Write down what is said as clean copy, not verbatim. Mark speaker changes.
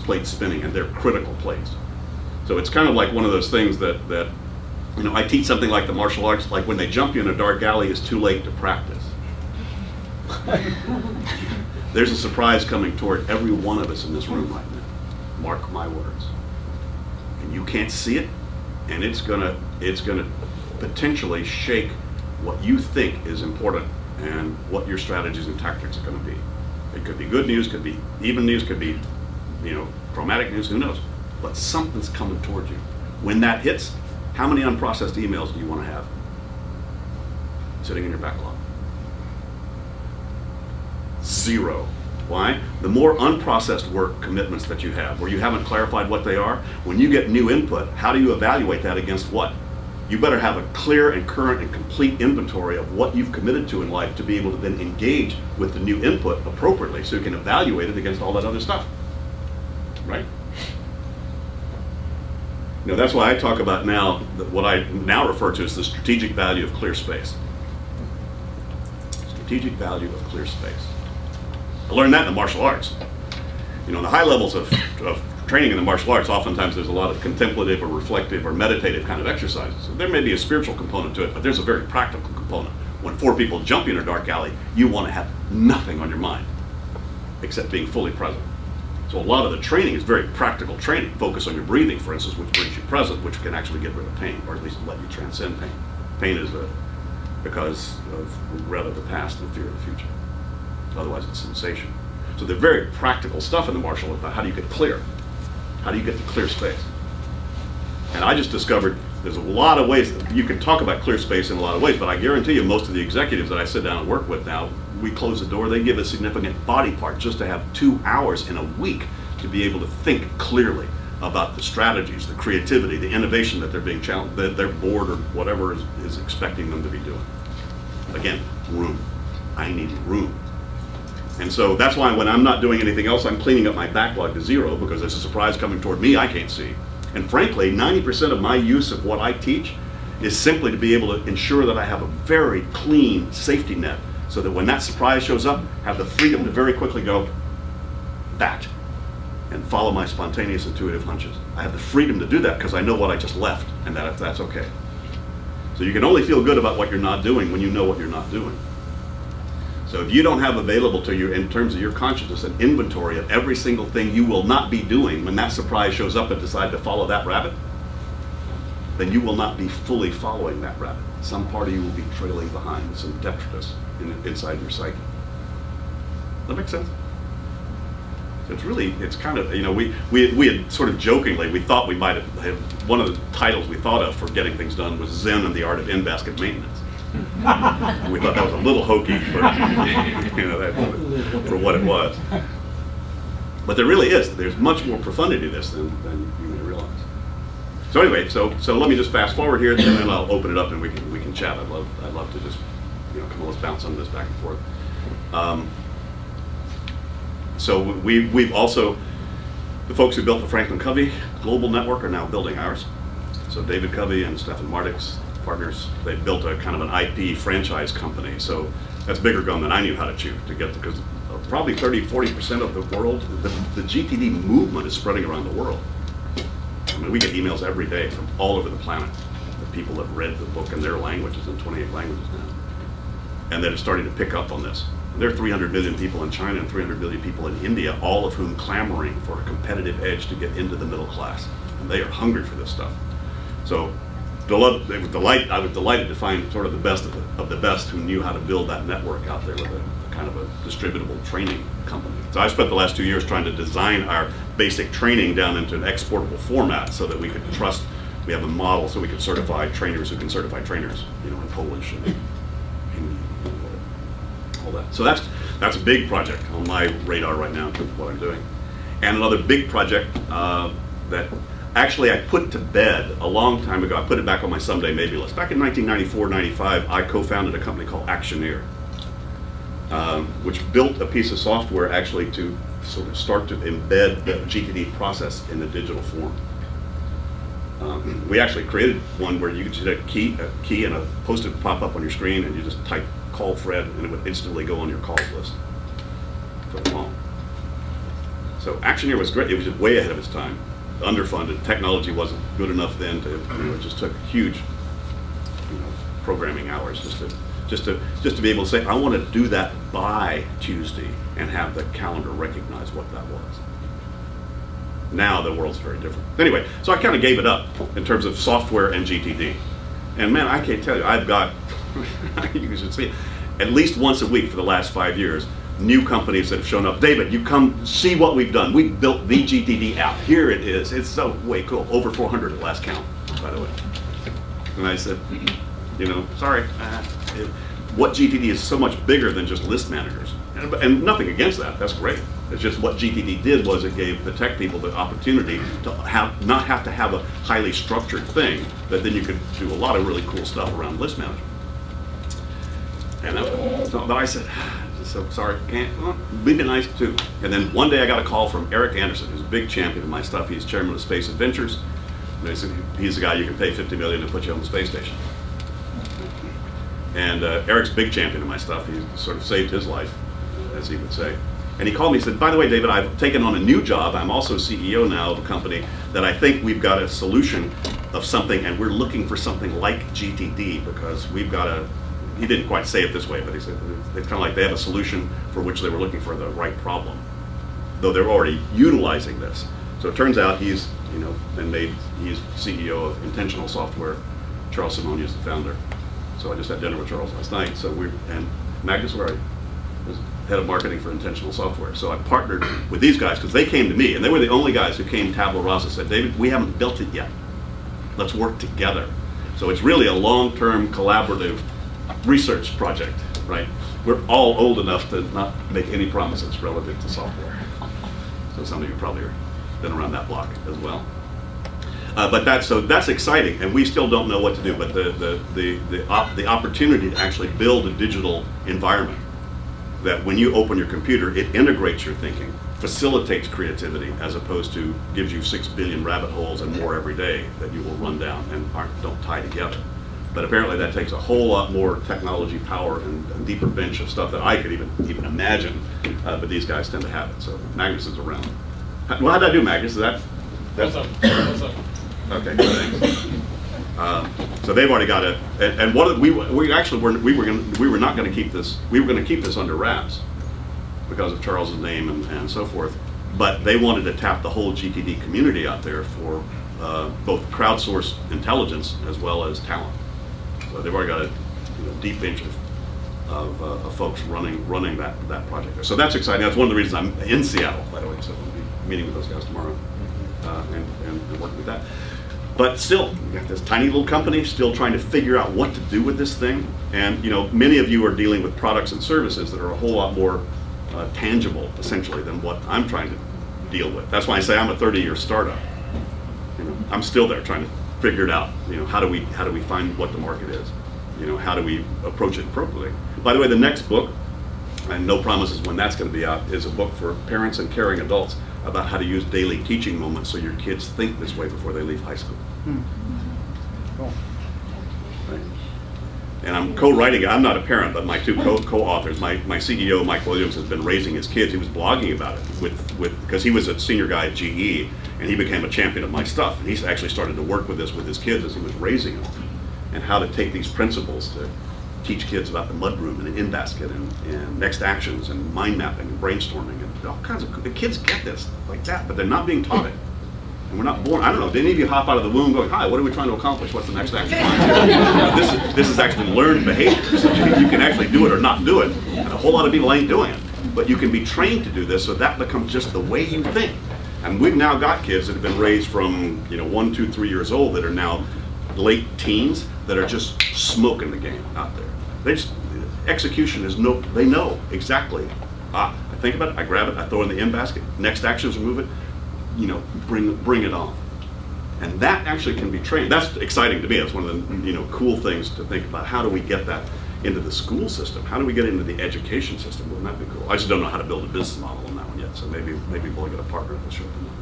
Speaker 1: plates spinning, and they're critical plates. So it's kind of like one of those things that you know, I teach something like the martial arts, like when they jump you in a dark alley, it's too late to practice. There's a surprise coming toward every one of us in this room right now. Mark my words. And you can't see it, and it's gonna potentially shake what you think is important and what your strategies and tactics are gonna be. It could be good news, could be even news, could be, you know, chromatic news, who knows? But something's coming toward you. When that hits, how many unprocessed emails do you want to have sitting in your backlog? 0. Why? The more unprocessed work commitments that you have, where you haven't clarified what they are, when you get new input, how do you evaluate that against what? You better have a clear and current and complete inventory of what you've committed to in life to be able to then engage with the new input appropriately so you can evaluate it against all that other stuff, right? You know, that's why I talk about now, what I now refer to as the strategic value of clear space. Strategic value of clear space. I learned that in the martial arts. You know, in the high levels of training in the martial arts, oftentimes there's a lot of contemplative or reflective or meditative kind of exercises. So there may be a spiritual component to it, but there's a very practical component. When 4 people jump you in a dark alley, you want to have nothing on your mind except being fully present. So a lot of the training is very practical training. Focus on your breathing, for instance, which brings you present, which can actually get rid of pain, or at least let you transcend pain. Pain is because of dread of the past and fear of the future. Otherwise, it's sensation. So they're very practical stuff in the martial arts about how do you get clear? How do you get to clear space? And I just discovered there's a lot of ways that you can talk about clear space in a lot of ways, but I guarantee you most of the executives that I sit down and work with now, we close the door, they give a significant body part just to have 2 hours in a week to be able to think clearly about the strategies, the creativity, the innovation that they're being challenged, that their board or whatever is expecting them to be doing. Again, room. I need room. And so that's why when I'm not doing anything else, I'm cleaning up my backlog to 0 because there's a surprise coming toward me I can't see. And frankly, 90% of my use of what I teach is simply to be able to ensure that I have a very clean safety net so that when that surprise shows up, have the freedom to very quickly go, that, and follow my spontaneous intuitive hunches. I have the freedom to do that because I know what I just left, and that's okay. So you can only feel good about what you're not doing when you know what you're not doing. So if you don't have available to you in terms of your consciousness an inventory of every single thing you will not be doing when that surprise shows up and decide to follow that rabbit, then you will not be fully following that rabbit. Some part of you will be trailing behind, some detritus inside your psyche. Does that make sense? So it's really, it's kind of, you know, we had sort of jokingly, we thought we might have one of the titles we thought of for getting things done was Zen and the Art of In-Basket Maintenance. We thought that was a little hokey for, you know, for what it was. But there really is. There's much more profundity to this than you may realize. So anyway, so let me just fast forward here, and then I'll open it up and we can chat. I'd love to just, you know, come on, let's bounce some of this back and forth. So we've also, the folks who built the Franklin Covey Global Network are now building ours. So David Covey and Stephen Mardik's partners, they built a kind of an IP franchise company. So that's bigger gun than I knew how to chew to get, because probably 30–40% of the world, the GTD movement is spreading around the world. I mean, we get emails every day from all over the planet. The people that read the book in their languages, in 28 languages now. And that are starting to pick up on this. There are 300 million people in China and 300 million people in India, all of whom clamoring for a competitive edge to get into the middle class. And they are hungry for this stuff. So I was delighted to find sort of the best of the best who knew how to build that network out there with a kind of a distributable training company. So I spent the last 2 years trying to design our basic training down into an exportable format so that we could trust, we have a model so we could certify trainers who can certify trainers, you know, in Polish and all that. So that's a big project on my radar right now in terms of what I'm doing. And another big project that actually I put to bed a long time ago. I put it back on my someday maybe list. Back in 1994-95, I co-founded a company called Actioneer, which built a piece of software actually to sort of start to embed the GTD process in the digital form. We actually created one where you could just hit a key and a post-it pop up on your screen and you just type call Fred and it would instantly go on your calls list for the phone. So Actioneer was great. It was just way ahead of its time. Underfunded. Technology wasn't good enough then to, it just took huge, programming hours just to be able to say, I want to do that by Tuesday and have the calendar recognize what that was. Now the world's very different. Anyway, so I kind of gave it up in terms of software and GTD. And man, I can't tell you, I've got, you should see it, at least once a week for the last 5 years, new companies that have shown up. David, you come see what we've done. We built the GTD app. Here it is. It's so way cool. Over 400 at last count, by the way. And I said, sorry. What GTD is so much bigger than just list managers. And nothing against that. That's great. It's just what GTD did was it gave the tech people the opportunity to not have to have a highly structured thing, that then you could do a lot of really cool stuff around list management. And but I said, so sorry, can't, well, it'd be nice too. And then one day I got a call from Eric Anderson, who's a big champion of my stuff. He's chairman of Space Adventures. And they said, he's the guy you can pay $50 million to put you on the space station. And Eric's a big champion of my stuff. He sort of saved his life, as he would say. And he called me and said, by the way, David, I've taken on a new job. I'm also CEO now of a company that I think we've got a solution of something, and we're looking for something like GTD because we've got a, he didn't quite say it this way, but he said it's kind of like they have a solution for which they were looking for the right problem, though they're already utilizing this. So it turns out he's, he's CEO of Intentional Software. Charles Simoni is the founder. So I just had dinner with Charles last night. So and Magnus Wary was head of marketing for Intentional Software. So I partnered with these guys because they came to me, and they were the only guys who came tabula rasa and said, David, we haven't built it yet. Let's work together. So it's really a long-term collaborative research project, right? We're all old enough to not make any promises relative to software. So some of you probably have been around that block as well. But that's exciting, and we still don't know what to do. But the opportunity to actually build a digital environment that when you open your computer, it integrates your thinking, facilitates creativity, as opposed to gives you 6 billion rabbit holes and more every day that you will run down and don't tie together. But apparently that takes a whole lot more technology power and a deeper bench of stuff that I could even imagine. But these guys tend to have it. So Magnus is around. Well, how'd I do, Magnus? Is that?
Speaker 2: What's up?
Speaker 1: Okay, thanks. So they've already got it, and what we were not going to keep this. We were going to keep this under wraps because of Charles's name and so forth. But they wanted to tap the whole GTD community out there for both crowdsourced intelligence as well as talent. So they've already got a deep bench of folks running that project. So that's exciting. That's one of the reasons I'm in Seattle, by the way. So we'll be meeting with those guys tomorrow and working with that. But still, you got this tiny little company still trying to figure out what to do with this thing. And many of you are dealing with products and services that are a whole lot more tangible, essentially, than what I'm trying to deal with. That's why I say I'm a 30-year startup. I'm still there trying to figure it out. How do we find what the market is? How do we approach it appropriately? By the way, the next book, and no promises when that's going to be out, is a book for parents and caring adults about how to use daily teaching moments so your kids think this way before they leave high school.
Speaker 3: Cool.
Speaker 1: Right? And I'm co-writing it. I'm not a parent, but my two co-authors, my CEO, Mike Williams, has been raising his kids. He was blogging about it because he was a senior guy at GE, and he became a champion of my stuff. And he's actually started to work with this with his kids as he was raising them, and how to take these principles to teach kids about the mudroom and an in-basket and next actions and mind mapping and brainstorming and all kinds of, the kids get this like that, but they're not being taught it. And we're not born, I don't know, did any of you hop out of the womb going, hi, what are we trying to accomplish? What's the next action plan? This is actually learned behavior, so you can actually do it or not do it. And a whole lot of people ain't doing it. But you can be trained to do this, so that becomes just the way you think. And we've now got kids that have been raised from 1, 2, 3 years old that are now late teens that are just smoking the game out there. Execution is they know exactly. I think about it, I grab it, I throw it in the in-basket. Next action is remove it, bring it on. And that actually can be trained. That's exciting to me. That's one of the cool things to think about. How do we get that into the school system? How do we get it into the education system? Wouldn't that be cool? I just don't know how to build a business model on that one yet. So maybe we'll get a partner to show up in that.